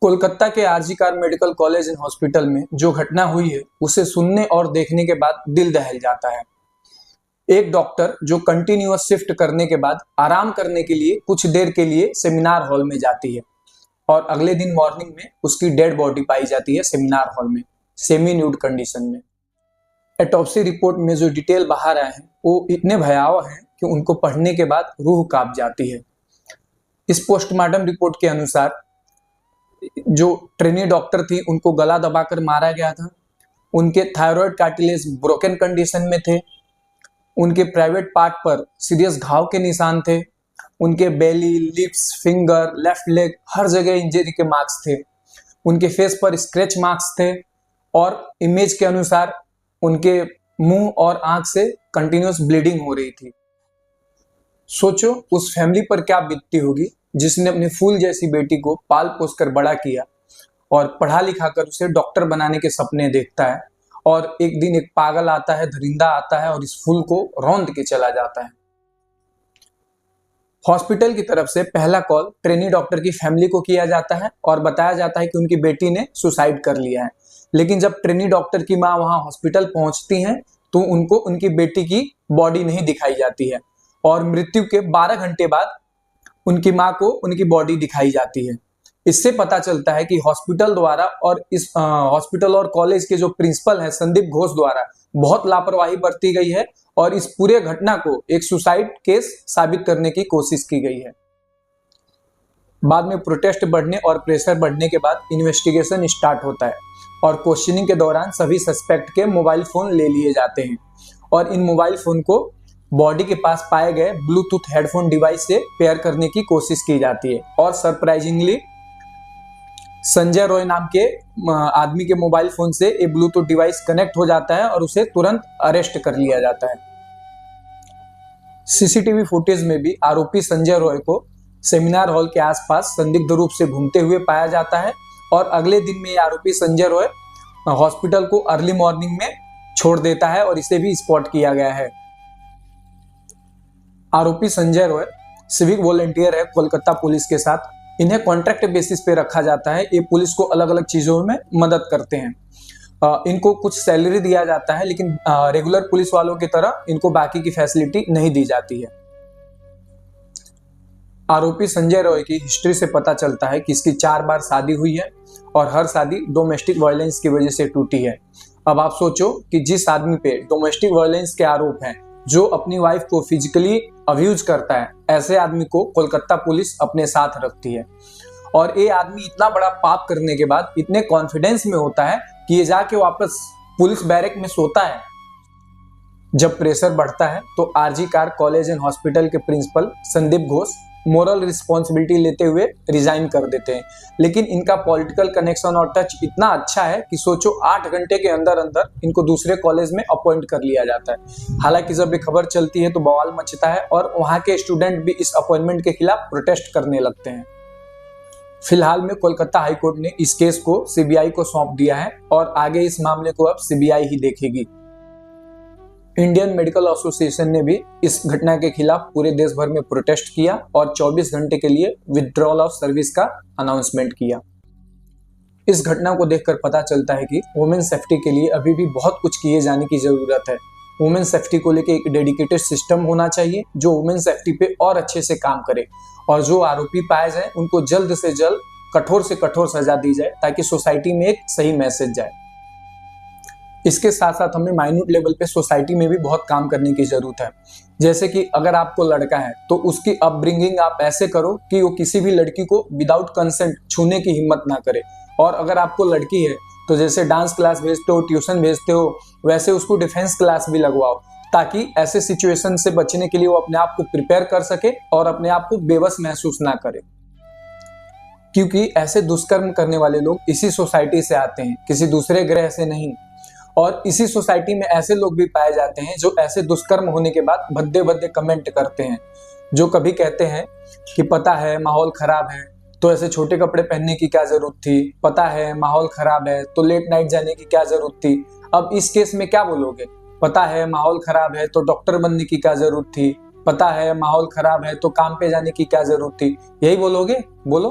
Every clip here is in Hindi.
कोलकाता के RG Kar medical college and hospital में जो घटना हुई है उसे सुनने और देखने के बाद दिल दहल जाता है। एक डॉक्टर जो कंटिन्यूअस शिफ्ट करने के बाद आराम करने के लिए कुछ देर के लिए सेमिनार हॉल में जाती है और अगले दिन मॉर्निंग में उसकी डेड बॉडी पाई जाती है सेमिनार हॉल में सेमी न्यूड कंडीशन में। ऑटोप्सी रिपोर्ट में जो डिटेल बाहर आए हैं वो इतने भयावह हैं कि उनको पढ़ने के बाद रूह कांप जाती है। इस पोस्टमार्टम रिपोर्ट के अनुसार जो ट्रेनी डॉक्टर थी उनको गला दबाकर मारा गया था। उनके थायराइड कार्टिलेज ब्रोकन कंडीशन में थे। उनके प्राइवेट पार्ट पर सीरियस घाव के निशान थे। उनके बेली, लिप्स, फिंगर, लेफ्ट लेग हर जगह इंजरी के मार्क्स थे। उनके फेस पर स्क्रैच मार्क्स थे और इमेज के अनुसार उनके मुंह और आंख से कंटिन्यूअस ब्लीडिंग हो रही थी। सोचो उस फैमिली पर क्या बीतती होगी जिसने अपनी फूल जैसी बेटी को पाल पोस कर बड़ा किया और पढ़ा लिखा कर उसे डॉक्टर बनाने के सपने देखता है और एक दिन एक पागल आता है, दरिंदा आता है और इस फूल को रौंद के चला जाता है। हॉस्पिटल की तरफ से पहला कॉल ट्रेनी डॉक्टर की फैमिली को किया जाता है और बताया जाता है कि उनकी बेटी ने सुसाइड कर लिया है। लेकिन जब ट्रेनी डॉक्टर की माँ वहां हॉस्पिटल पहुंचती हैं तो उनको उनकी बेटी की बॉडी नहीं दिखाई जाती है और मृत्यु के 12 घंटे बाद उनकी माँ को उनकी बॉडी दिखाई जाती है। इससे पता चलता है कि हॉस्पिटल द्वारा और इस हॉस्पिटल और कॉलेज के जो प्रिंसिपल हैं संदीप घोष द्वारा बहुत लापरवाही बरती गई है और इस पूरे घटना को एक सुसाइड केस साबित करने की कोशिश की गई है। बाद में प्रोटेस्ट बढ़ने और प्रेशर बढ़ने के बाद इन्वेस्टिगेशन स्टार्ट होता है और क्वेश्चनिंग के दौरान सभी सस्पेक्ट के मोबाइल फोन ले लिए जाते हैं और इन मोबाइल फोन को बॉडी के पास पाए गए ब्लूटूथ हेडफोन डिवाइस से पेयर करने की कोशिश की जाती है और सरप्राइजिंगली संजय रॉय नाम के आदमी के मोबाइल फोन से एक ब्लूटूथ डिवाइस कनेक्ट हो जाता है और उसे तुरंत अरेस्ट कर लिया जाता है। सीसीटीवी फुटेज में भी आरोपी संजय रॉय को सेमिनार हॉल के आसपास संदिग्ध रूप से घूमते हुए पाया जाता है और अगले दिन में आरोपी संजय रॉय हॉस्पिटल को अर्ली मॉर्निंग में छोड़ देता है और इसे भी स्पॉट किया गया है। आरोपी संजय रॉय सिविक वॉलंटियर है कोलकाता पुलिस के साथ। इन्हें कॉन्ट्रैक्ट बेसिस पे रखा जाता है। ये पुलिस को अलग अलग चीजों में मदद करते हैं। इनको कुछ सैलरी दिया जाता है लेकिन रेगुलर पुलिस वालों की तरह इनको बाकी की फैसिलिटी नहीं दी जाती है। आरोपी संजय रॉय की हिस्ट्री से पता चलता है कि इसकी 4 बार शादी हुई है और हर शादी डोमेस्टिक वायलेंस की वजह से टूटी है। अब आप सोचो कि जिस आदमी पे डोमेस्टिक वायलेंस के आरोप हैं, जो अपनी वाइफ को फिजिकली अब्यूज करता है, ऐसे आदमी को कोलकाता पुलिस अपने साथ रखती है। और ये आदमी इतना बड़ा पाप करने के बाद इतने कॉन्फिडेंस में होता है कि ये जाके वापस पुलिस बैरक में सोता है। जब प्रेशर बढ़ता है तो RG Kar College and Hospital के principal Sandip Ghosh moral responsibility लेते हुए रिजाइन कर देते हैं। लेकिन इनका पॉलिटिकल कनेक्शन और टच इतना अच्छा है कि सोचो 8 घंटे के अंदर अंदर इनको दूसरे कॉलेज में अपॉइंट कर लिया जाता है। हालांकि जब ये खबर चलती है तो बवाल मचता है और वहां के स्टूडेंट भी इस अपॉइंटमेंट के खिलाफ प्रोटेस्ट करने लगते हैं। फिलहाल में कोलकाता हाईकोर्ट ने इस केस को सीबीआई को सौंप दिया है और आगे इस मामले को अब सीबीआई ही देखेगी। इंडियन मेडिकल एसोसिएशन ने भी इस घटना के खिलाफ पूरे देश भर में प्रोटेस्ट किया और 24 घंटे के लिए विथड्रॉल ऑफ सर्विस का अनाउंसमेंट किया। इस घटना को देखकर पता चलता है कि वुमेन सेफ्टी के लिए अभी भी बहुत कुछ किए जाने की जरूरत है। वुमेन सेफ्टी को लेकर एक डेडिकेटेड सिस्टम होना चाहिए जो वुमेन सेफ्टी पे और अच्छे से काम करे और जो आरोपी पाए जाए उनको जल्द से जल्द कठोर से कठोर सजा दी जाए ताकि सोसाइटी में एक सही मैसेज जाए। इसके साथ साथ हमें माइन्यूट लेवल पे सोसाइटी में भी बहुत काम करने की जरूरत है। जैसे कि अगर आपको लड़का है तो उसकी अपब्रिंगिंग आप ऐसे करो कि वो किसी भी लड़की को विदाउट कंसेंट छूने की हिम्मत ना करे। और अगर आपको लड़की है तो जैसे डांस क्लास भेजते हो, ट्यूशन भेजते हो, वैसे उसको डिफेंस क्लास भी लगवाओ ताकि ऐसे सिचुएशन से बचने के लिए वो अपने आप को प्रिपेयर कर सके और अपने आप को बेबस महसूस ना करे। क्योंकि ऐसे दुष्कर्म करने वाले लोग इसी सोसाइटी से आते हैं, किसी दूसरे ग्रह से नहीं। और इसी सोसाइटी में ऐसे लोग भी पाए जाते हैं जो ऐसे दुष्कर्म होने के बाद भद्दे भद्दे कमेंट करते हैं, जो कभी कहते हैं कि पता है माहौल खराब है तो ऐसे छोटे कपड़े पहनने की क्या जरूरत थी, पता है माहौल खराब है तो लेट नाइट जाने की क्या जरूरत थी। अब इस केस में क्या बोलोगे? पता है माहौल खराब है तो डॉक्टर बनने की क्या जरूरत थी, पता है माहौल खराब है तो काम पे जाने की क्या जरूरत थी, यही बोलोगे? बोलो।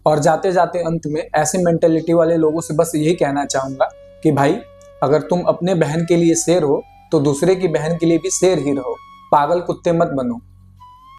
और जाते जाते अंत में ऐसे मेंटेलिटी वाले लोगों से बस यही कहना चाहूंगा कि भाई, अगर तुम अपने बहन के लिए शेर हो तो दूसरे की बहन के लिए भी शेर ही रहो। पागल कुत्ते मत बनो।